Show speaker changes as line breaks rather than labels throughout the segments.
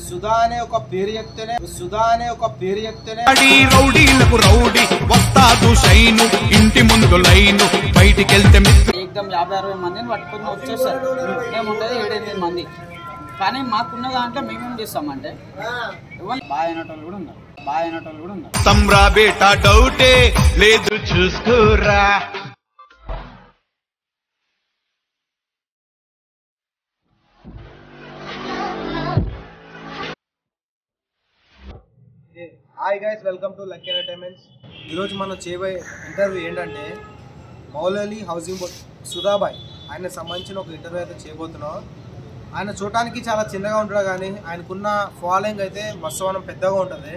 సుధా అనే ఒక పేరు చెప్తేనే
రౌడీలకు రౌడీ వస్తాదు షైను ఇంటి ముందు లైను బయటికి వెళ్తే
ఏకదం 50-60 మందిని పట్టుకుని వచ్చేసారు. మేము ఉండేది 7-8 మంది. కానీ మాకున్న దాంట్లో మేమేం చేస్తామంటే ఎవరు బాగా అయినటోళ్ళు కూడా ఉన్నారు.
తమ్రా బేటా డౌటే లేదు చూసుకోరా.
Hi guys, welcome to lucky entertainments. ఈరోజు మనం చేయబోయే ఇంటర్వ్యూ ఏంటంటే మౌలాలి హౌసింగ్ బోర్డ్ సుధాబాయ్ ఆయన సంబంధించిన ఒక ఇంటర్వ్యూ అయితే చేయబోతున్నాం. ఆయన చూడటానికి చాలా చిన్నగా ఉంటాడు కానీ ఆయనకున్న ఫాలోయింగ్ అయితే మస్తు పెద్దగా ఉంటుంది.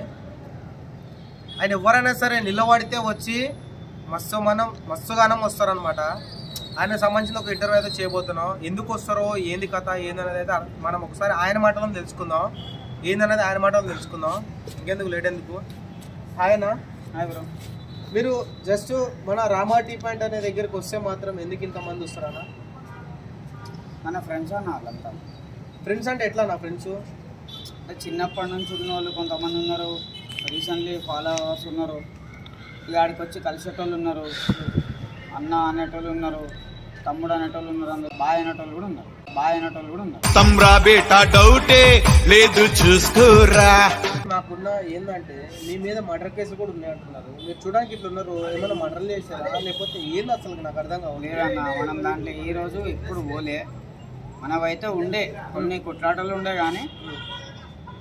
ఆయన ఎవరైనా సరే నిలబడితే వచ్చి మస్తుగానం వస్తారనమాట. ఆయన సంబంధించిన ఒక ఇంటర్వ్యూ అయితే చేయబోతున్నాం. ఎందుకు వస్తారో, ఏంది కథ, ఏందనేది అయితే మనం ఒకసారి ఆయన మాటలను తెలుసుకుందాం. ఇంకెందుకు లేట్ ఎందుకు. ఆయన బ్రో, మీరు జస్ట్ మన రామా టీ పాయింట్ అనే దగ్గరికి వస్తే మాత్రం ఎందుకు ఇంతమంది వస్తారన్నా?
మన ఫ్రెండ్స్ అన్న వాళ్ళంతా.
ఫ్రెండ్స్ అంటే ఎట్లా నా ఫ్రెండ్స్?
చిన్నప్పటి నుంచి ఉన్న వాళ్ళు కొంతమంది ఉన్నారు, రీసెంట్లీ ఫాలోవర్స్ ఉన్నారు, ఇక ఆడికి వచ్చి కలిసేటోళ్ళు ఉన్నారు, అన్న అనేటోళ్ళు ఉన్నారు, తమ్ముడు అనేటోళ్ళు ఉన్నారు, అందరు బాగా అయినటోళ్ళు కూడా ఉన్నారు.
తమ్రా బేటా డౌటే లేదు చూసుకోరా.
నాకున్న ఏంటంటే మీ మీద మర్డర్ కేసులు కూడా ఉన్నాయి అంటున్నారు. మీరు చూడడానికి ఇట్లా ఉన్నారు, ఏమైనా మర్డర్లు చేశారా లేకపోతే ఏంది అసలు నాకు అర్థం
కావలేదన్న. మనం దాంట్లో ఈ రోజు ఎప్పుడు పోలే. మనవైతే ఉండే కొన్ని కొట్లాటలు ఉండే కానీ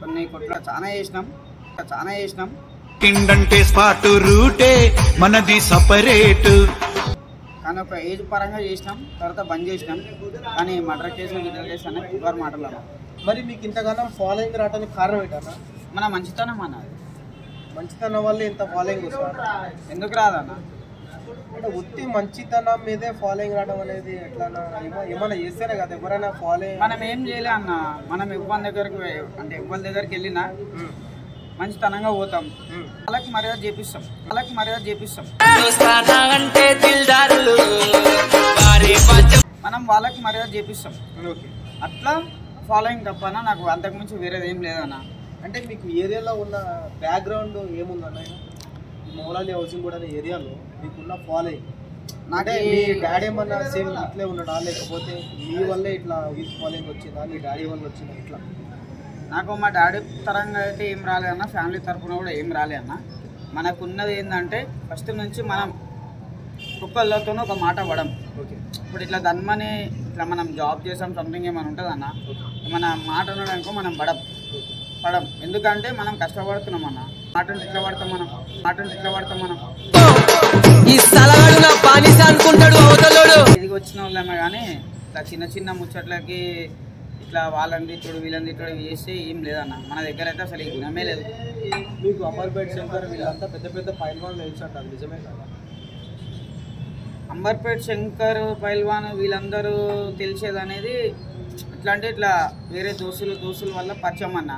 కొన్ని చాలా చేసినాం.
కిండంటే స్పాట్ రూటే మనది సపరేట్.
కానీ ఒక ఏజ్ పరంగా చేసినాం, తర్వాత బంద్ చేసినాం. కానీ మర్డర్ కేసులు గిట్ల కేసు అనేది ఎవరు మాట్లాడాలి.
మరి మీకు ఇంతగానో ఫాలోయింగ్ రావడానికి కారణం ఏంటన్నా?
మన మంచితనం అన్నది.
మంచితనం వల్ల ఇంత ఫాలోయింగ్ వస్తుంది.
ఎందుకు రాదన్న?
అంటే ఉత్తి మంచితనం మీదే ఫాలోయింగ్ రావడం అనేది ఎట్లా? ఏమైనా చేస్తేనే కదా ఎవరైనా ఫాలోయింగ్.
మనం ఏం చేయలే అన్న. మనం ఎవరి దగ్గరికి వెళ్ళినా మంచితనంగా పోతాం, వాళ్ళకి మర్యాద చేపిస్తాం. మనం వాళ్ళకి మర్యాద చేపిస్తాం. అట్లా ఫాలోయింగ్ తప్పనా? నాకు అంతకుమించి వేరేది ఏం లేదన్న.
అంటే మీకు ఏరియాలో ఉన్న బ్యాక్గ్రౌండ్ ఏముందన్న? మౌలాలి హౌసింగ్ బోర్డ్ అనే ఏరియాలో మీకున్న ఫాలోయింగ్ అంటే మీ డాడీ ఏమన్నా సేమ్ ఇట్లే ఉన్నాడా లేకపోతే మీ వల్లే ఇట్లా ఫాలోయింగ్ వచ్చిందా, మీ డాడీ వల్ల వచ్చిందా? ఇట్లా
నాకు మా డాడీ తరంగా అయితే ఏం రాలే అన్న, ఫ్యామిలీ తరఫున కూడా ఏం రాలే అన్న. మనకున్నది ఏంటంటే ఫస్ట్ నుంచి మనం కుక్కలతోనే ఒక మాట పడం. ఇప్పుడు ఇట్లా ధన్మని ఇట్లా మనం జాబ్ చేసాం సంథింగ్ ఏమైనా ఉంటుంది అన్న, ఏమైనా మాట అనడానికో మనం పడం. ఎందుకంటే మనం కష్టపడుతున్నాం అన్న. మాటలు ఇట్లా పడతాం మనం ఇది వచ్చిన వాళ్ళమే కానీ ఇట్లా చిన్న ముచ్చట్లకి ఇట్లా వాళ్ళని తిట్టుడు వీళ్ళని తిట్టుడు చేస్తే ఏం లేదన్న. మన దగ్గర అయితే అసలు ఈ గుణమే లేదు.
మీకు అంబర్పేట శంకర్ వీళ్ళంతా పెద్ద పైల్వాన్ తెలుసు అంటారు, నిజమే కదా?
అంబర్పేట శంకర్ పైల్వాన్ వీళ్ళందరూ తెలిసేది అనేది ఎట్లా అంటే ఇట్లా వేరే దోస్తుల వల్ల పరిచయం అన్న.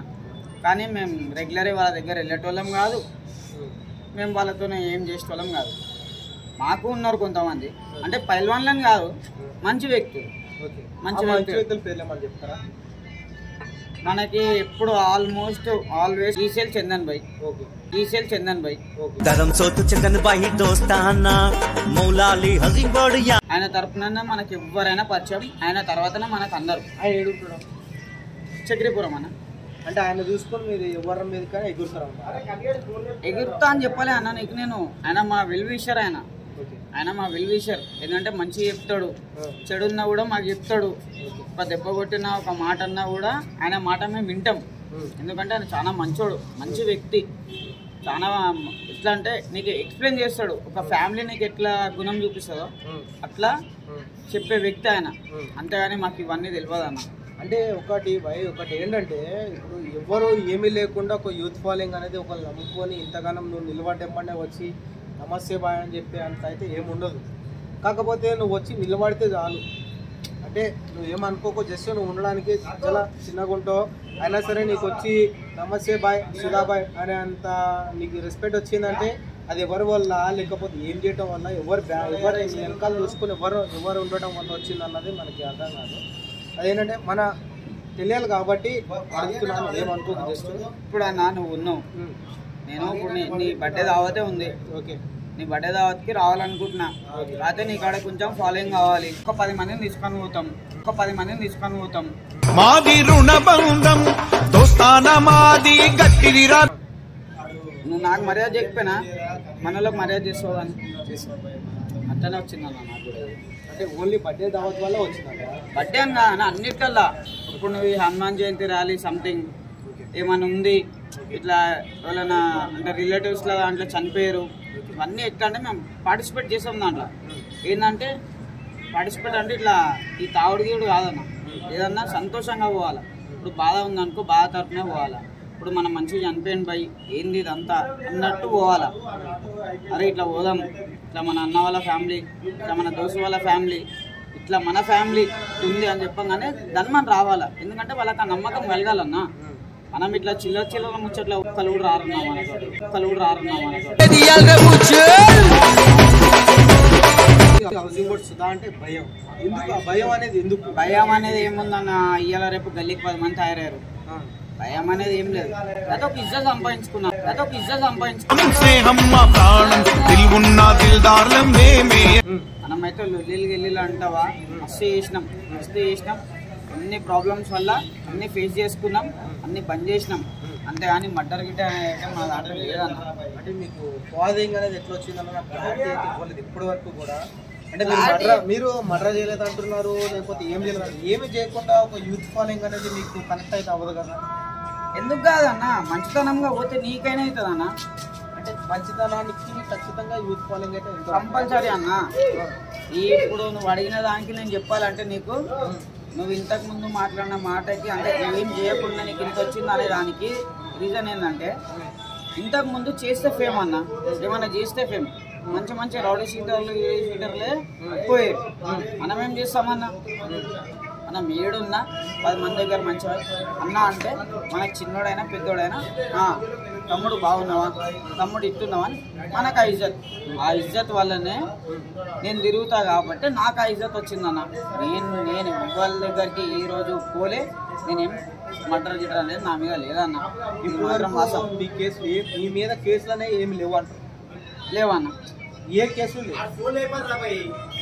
కానీ మేము రెగ్యులర్గా వాళ్ళ దగ్గర వెళ్ళేటోళ్ళం కాదు, మేము వాళ్ళతోనే ఏం చేసేటోళ్ళం కాదు. మాకు ఉన్నారు కొంతమంది, అంటే పైల్వాన్లని కాదు, మంచి వ్యక్తులు.
పేర్లు ఏమని చెప్తారా?
మనకి ఎప్పుడు ఆల్వేస్ ఈసెల్ చందన్ భాయ్. ఆయన తరపున మనకి ఎవరైనా పరిచయం, ఆయన తర్వాతనే మనకు అందరు.
ఆయన ఏడుపుడు
చక్రీపురం అన్న.
అంటే ఆయన చూసుకొని మీరు ఎవరి మీద కానీ
ఎగురుతా అని చెప్పలే అన్న నీకు నేను. ఆయన మా వెల్ విషర్. ఆయన మా వెల్ విషర్. ఏంటంటే మంచి చెప్తాడు, చెడు ఉన్నా కూడా మాకు చెప్తాడు. ఒక దెబ్బ కొట్టినా ఒక మాట అన్నా కూడా ఆయన మాట మేము వింటాం. ఎందుకంటే ఆయన చాలా మంచి వ్యక్తి. చాలా ఎట్లా అంటే నీకు ఎక్స్ప్లెయిన్ చేస్తాడు. ఒక ఫ్యామిలీ నీకు ఎట్లా గుణం చూపిస్తుందో అట్లా చెప్పే వ్యక్తి ఆయన. అంతేగాని మాకు ఇవన్నీ తెలియదు అన్న.
అంటే ఒకటి ఏంటంటే ఇప్పుడు ఎవరు ఏమీ లేకుండా ఒక యూత్ ఫాలోయింగ్ అనేది ఒకళ్ళు నమ్ముకొని ఇంతగానం నువ్వు నిలబడ్డమ్మనే వచ్చి నమస్తే బాయ్ అని చెప్పే అంత అయితే ఏముండదు. కాకపోతే నువ్వు వచ్చి నిలబడితే చాలు. అంటే నువ్వు ఏమనుకోకో, జస్ట్ నువ్వు ఉండడానికి చాలా చిన్నగా ఉంటావు అయినా సరే నీకు వచ్చి నమస్తే బాయ్ సుధాబాయ్ అనే అంత నీకు రెస్పెక్ట్ వచ్చిందంటే అది ఎవరి వల్ల లేకపోతే ఏం చేయడం వల్ల ఎవరు వెనకాల చూసుకుని ఎవరు ఉండటం వల్ల వచ్చింది అన్నది మనకి అర్థం కాదు. అదేంటంటే మన తెలియాలి కాబట్టి అడుగుతున్నాను, ఏమనుకోకు జస్ట్.
ఇప్పుడు అన్న నువ్వు ఉన్నావు, నేను ఇప్పుడు నీ బర్త్డే దావతే ఉంది.
ఓకే,
నీ బర్త్డే దావత్కి రావాలనుకుంటున్నా. అయితే నీ కాడ కొంచెం ఫాలోయింగ్ కావాలి. ఒక 10 మందిని తీసుకొని పోతాం.
మాది రుణ బంధం దోస్తాన మాది గట్టిదిరా.
నువ్వు నాకు మర్యాద చేయకపోయినా మనలోకి మర్యాద చేస్తావు అని అట్లనే వచ్చిందన్న నాకు కూడా.
అంటే ఓన్లీ బర్త్డే దావత్ వల్ల వచ్చిందంట?
బర్త్డే అన్న అన్నిటికల్లా. ఇప్పుడు నువ్వు ఈ హనుమాన్ జయంతి ర్యాలీ సంథింగ్ ఏమైనా ఉంది, ఇట్లా ఎవరైనా అంటే రిలేటివ్స్లో దాంట్లో చనిపోయారు, ఇవన్నీ ఎట్లా అంటే మేము పార్టిసిపేట్ చేసాం దాంట్లో. ఏంటంటే పార్టిసిపేట్ అంటే ఇట్లా ఈ తాగుడు గీవుడు కాదన్న, ఏదన్నా సంతోషంగా పోవాలా. ఇప్పుడు బాధ ఉందనుకో బాధ తరపునే పోవాలా. ఇప్పుడు మనం మంచిగా చనిపోయిన పోయి ఏంది ఇదంతా అన్నట్టు పోవాలా. అరే ఇట్లా పోదాం, ఇట్లా మన అన్న వాళ్ళ ఫ్యామిలీ, ఇట్లా మన దోస్తు వాళ్ళ ఫ్యామిలీ, ఇట్లా మన ఫ్యామిలీ ఉంది అని చెప్పగానే దాన్ని మనం రావాలా. ఎందుకంటే వాళ్ళకి ఆ నమ్మకం కలగాలన్నా. మనం ఇట్లా చిల్లర ముచ్చట్ల ఒక్కలు కూడా రారున్నాం మనతో.
హౌసింగ్ బోర్డ్ సుధా అంటే భయం. ఎందుకు ఆ భయం అనేది? ఎందుకు
భయం అనేది ఏముందన్న, ఇవాళ రేపు గల్లీకి 10 మంది తయారయ్యారు. భయం అనేది ఏం లేదు. అదే ఒక ఇజ్జత్ సంపాదించుకున్నాం. మనమైతే లొల్లిలు అంటావా మస్తు చేసినాం. అన్ని ప్రాబ్లమ్స్ వల్ల అన్ని ఫేస్ చేసుకున్నాం, అన్ని బంద్ చేసినాం. అంతేగాని మర్డర్ గిట్ట అయితే మన దాంట్లో లేదన్న.
అంటే మీకు ఫాలోయింగ్ అనేది ఎట్లా వచ్చిందన్న నాకు క్లారిటీ అయితే ఇవ్వలేదు ఇప్పటి వరకు కూడా. అంటే మీరు మర్డర్ చేయలేదు అంటున్నారు, లేకపోతే ఏం చేయలేదు, ఏమి చేయకుండా ఒక యూత్ ఫాలోయింగ్ అనేది మీకు కనెక్ట్ అయితే అవ్వదు కదా?
ఎందుకు కాదన్న, మంచితనంగా పోతే నీకైనా అవుతుంది అన్న.
అంటే మంచితనానికి ఖచ్చితంగా యూత్ ఫాలోయింగ్ అయితే
కంపల్సరీ అన్న. ఇప్పుడు నువ్వు అడిగిన దానికి నేను చెప్పాలంటే నీకు, నువ్వు ఇంతకు ముందు మాట్లాడిన మాటకి అంటే ఏం చేయకుండా నీకు ఇంత వచ్చింది అనే దానికి రీజన్ ఏంటంటే, ఇంతకు ముందు చేస్తే ఫేమ్ అన్న, ఏమన్నా చేస్తే ఫేమ్. మంచి రౌడీ షీటర్లే పోయారు. మనం ఏం చేస్తామన్నా, మనం ఏడున్నా 10 మంది దగ్గర మంచిగా అన్న అంటే మనకు చిన్నోడైనా పెద్దోడైనా తమ్ముడు బాగున్నావా, తమ్ముడు ఇట్టున్నావా అని మనకు ఆ ఇజ్జత్ వల్లనే నేను తిరుగుతా కాబట్టి నాకు ఆ ఇజ్జత్ వచ్చిందన్న. నేను వాళ్ళ దగ్గరికి ఈరోజు పోలే, నేనేం మర్డర్ గిటర్ అనేది నా మీద లేదన్న.
ఇప్పుడు మాత్రం వాసం మీ కేసు మీ మీద కేసులు అనేవి ఏమి
లేవన్న.
ఏ కేసులు లేవు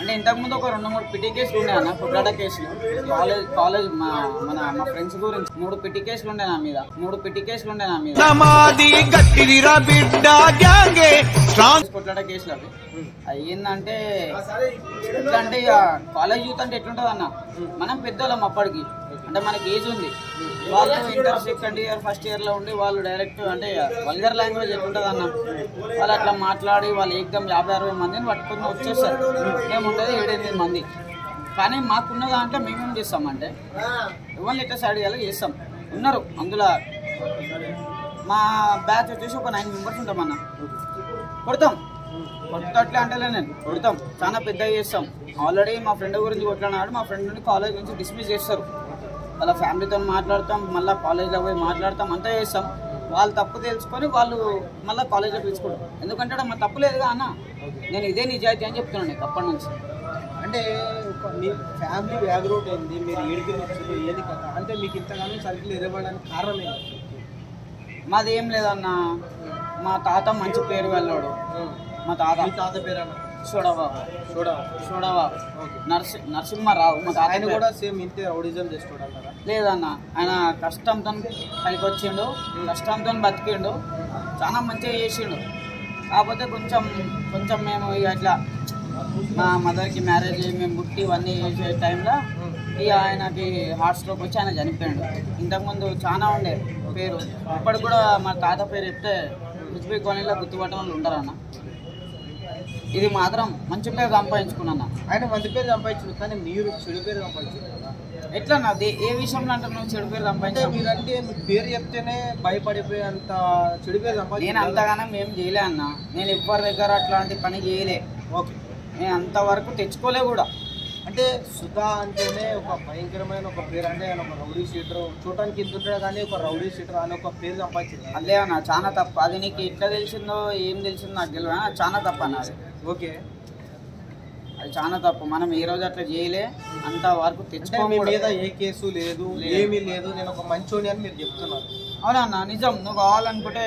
అంటే ఇంతకుముందు ఒక 2-3 పిటి కేసులు ఉన్నాయన్న. పొట్లాట కేసులు, కాలేజ్ మా ఫ్రెండ్స్ గురించి 3 పిటి కేసులు ఉండే నా మీద. పొట్లాట కేసులు అవి ఏంటంటే ఎట్లా అంటే ఇక కాలేజ్ యూత్ అంటే ఎట్లుంటుంది అన్న, మనం పెద్దోళ్ళం అప్పటికి, అంటే మనకి ఏజ్ ఉంది. వాళ్ళు ఇంటర్ సెకండ్ ఇయర్ ఫస్ట్ ఇయర్లో ఉండి వాళ్ళు డైరెక్ట్ అంటే వల్గర్ లాంగ్వేజ్ ఎట్లుంటుంది అన్న, వాళ్ళు అట్లా మాట్లాడి వాళ్ళు ఏకదం 50-60 మందిని పట్టుకుని వచ్చేస్తారు. మేము ఉండేది 7-8 మంది. కానీ మాకున్న దాంట్లో మేమేం చేస్తామంటే ఎవరిని ఎట్లా సైడ్ చేయాలో చేస్తాం. ఉన్నారు అందులో మా బ్యాచ్ వచ్చేసి ఒక 9 మెంబర్స్ ఉంటామన్న. కొట్టట్లే అంటేలే నేను కొడతాం, చాలా పెద్దగా చేస్తాం. ఆల్రెడీ మా ఫ్రెండ్ గురించి కొట్లాడినాడు, మా ఫ్రెండ్ని కాలేజ్ నుంచి డిస్మిస్ చేస్తారు. వాళ్ళ ఫ్యామిలీతో మాట్లాడతాం, మళ్ళీ కాలేజ్లో పోయి మాట్లాడతాం, అంతా చేస్తాం. వాళ్ళు తప్పు తెలుసుకొని వాళ్ళు మళ్ళీ కాలేజ్లో పిలుచుకుంటాం. ఎందుకంటే మా తప్పు లేదుగా అన్న, నేను ఇదే నిజాయితీ అని చెప్తున్నాను నీకు అప్పటి నుంచి.
అంటే మీ ఫ్యామిలీ బ్యాక్గ్రౌండ్ ఏంది, మీరు ఏడికి వచ్చారు ఏది కదా, అంటే మీకు ఇంతగానో సర్కిల్ ఎదగడానికి కారణం ఏంటి?
మాది ఏం లేదన్న, మా తాత మంచి పేరు వెళ్ళాడు. మా తాత పేరు అన్న చూడబాబు నరసింహారావు. మా తాత
కూడా సేమ్ ఇంతే రౌడిజం చేసుకోవడం కదా?
లేదన్న, ఆయన కష్టంతో పైకి వచ్చిండు, కష్టంతో బతికిండు, చాలా మంచిగా చేసిండు. కాకపోతే కొంచెం మేము ఇట్లా మా మదర్కి మ్యారేజ్ అయ్యి మేము బుట్టి ఇవన్నీ చేసే టైంలో ఇక ఆయనకి హార్ట్ స్ట్రోక్ వచ్చి ఆయన చనిపోయాడు. ఇంతకుముందు చాలా ఉండే పేరు, ఇప్పటికి కూడా మా తాత పేరు చెప్తే హెచ్బీ కాలనీలో గుర్తుపట్టడం వాళ్ళు ఉంటారన్న. ఇది మాత్రం మంచి పేరు సంపాదించుకున్నా.
ఆయన మంచి పేరు సంపాదించు, కానీ మీరు చెడు పేరు సంపాదించారు కదా?
ఎట్లా నాది ఏ విషయంలో అంటే నువ్వు చెడు పేరు సంపాదించా?
మీరంటే మీ పేరు చెప్తేనే భయపడిపోయి అంత చెడు పేరు సంపాదించారు.
నేను అంతగానం ఏం చేయలే అన్న, నేను ఎవరి దగ్గర అట్లాంటి పని చేయలే.
ఓకే,
నేను అంతవరకు తెచ్చుకోలే కూడా.
అంటే సుధా అంటేనే ఒక భయంకరమైన ఒక పేరు, అంటే ఆయన ఒక రౌడీ షీటర్, చూడటానికి ఇంత ఉంటాడు కానీ ఒక రౌడీ షీటర్ అని ఒక పేరు సంపాదించింది.
అదే అన్న చాలా తప్పు. అది నీకు ఎట్లా తెలిసిందో ఏం తెలిసిందో నాకు తెలియదు, చాలా తప్పు అన్న అది.
ఓకే,
అది చాలా తప్పు. మనం ఈ రోజు అట్లా చేయలే, అంత వరకు
మీ
తెచ్చుకోకూడదు.
మీద ఏ కేసు లేదు, ఏమీ లేదు, నేను ఒక మంచోని అని మీరు చెప్తున్నారు.
అవునన్నా నిజం. నువ్వు కావాలనుకుంటే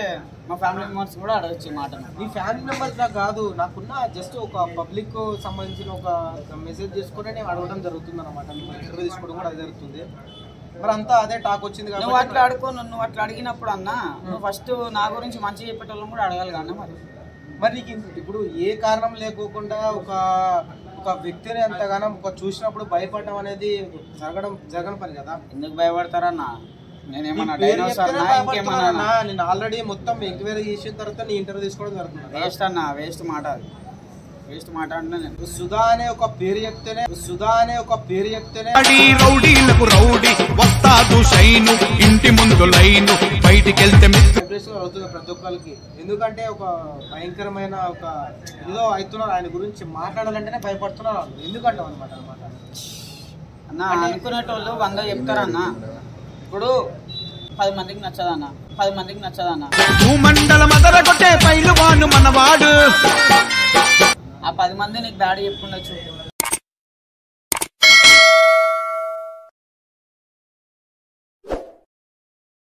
మా ఫ్యామిలీ మెంబర్స్ కూడా అడగచ్చు ఈ మాట.
ఈ ఫ్యామిలీ మెంబర్స్ నాకు కాదు, నాకున్న జస్ట్ ఒక పబ్లిక్ సంబంధించిన ఒక మెసేజ్ చేసుకుని నేను అడగడం జరుగుతుంది అనమాట. ఇంటర్వ్యూ తీసుకోవడం కూడా అది జరుగుతుంది. మరి అంతా అదే టాక్ వచ్చింది
నువ్వు
కాబట్టి
అట్లా అడుకోను. నువ్వు అట్లా అడిగినప్పుడు అన్నా నువ్వు ఫస్ట్ నా గురించి మంచిగా చెప్పేటోళ్ళని కూడా అడగాలి కదా
మరి నీకు ఇప్పుడు ఏ కారణం లేకోకుండా ఒక వ్యక్తిని అంతగానం చూసినప్పుడు భయపడడం అనేది జరగని పని కదా.
ఎందుకు భయపడతారన్నా? నేనేమన్నా
పేరు
డైనోసార్
చెప్తేనే
నా ఇంకేమన్నా?
భయపడుతున్నారన్నా. నేను ఆల్రెడీ మొత్తం ఎంక్వైరీ చేసిన తర్వాత నీ ఇంటర్వ్యూ తీసుకోవడం జరుగుతుంది.
వేస్ట్ అన్న, వేస్ట్ మాట అది. వేస్ట్ మాట అంటే నేను
సుధా అనే ఒక పేరు చెప్తేనే
రౌడీలకు రౌడీ వస్తాదు షైను ఇంటి ముందు లైను బయటికెళ్తే
డిప్రెషన్ అవుతుంది ప్రతి ఒక్కరికి. ఎందుకంటే ఒక భయంకరమైన ఒక ఏదో అవుతున్నారు, ఆయన గురించి మాట్లాడాలంటేనే భయపడుతున్నారు వాళ్ళు. ఎందుకంటాం అనమాట
అన్న. అనుకునేటోళ్ళు 100 చెప్తారన్న. ఇప్పుడు 10 మందికి నచ్చదన్న, 10 మందికి నచ్చదన్న.
మండల మదర కొట్టే పైలువాను మనవాడు.
ఆ 10 మంది నీకు దాడి చెప్పుండొచ్చు,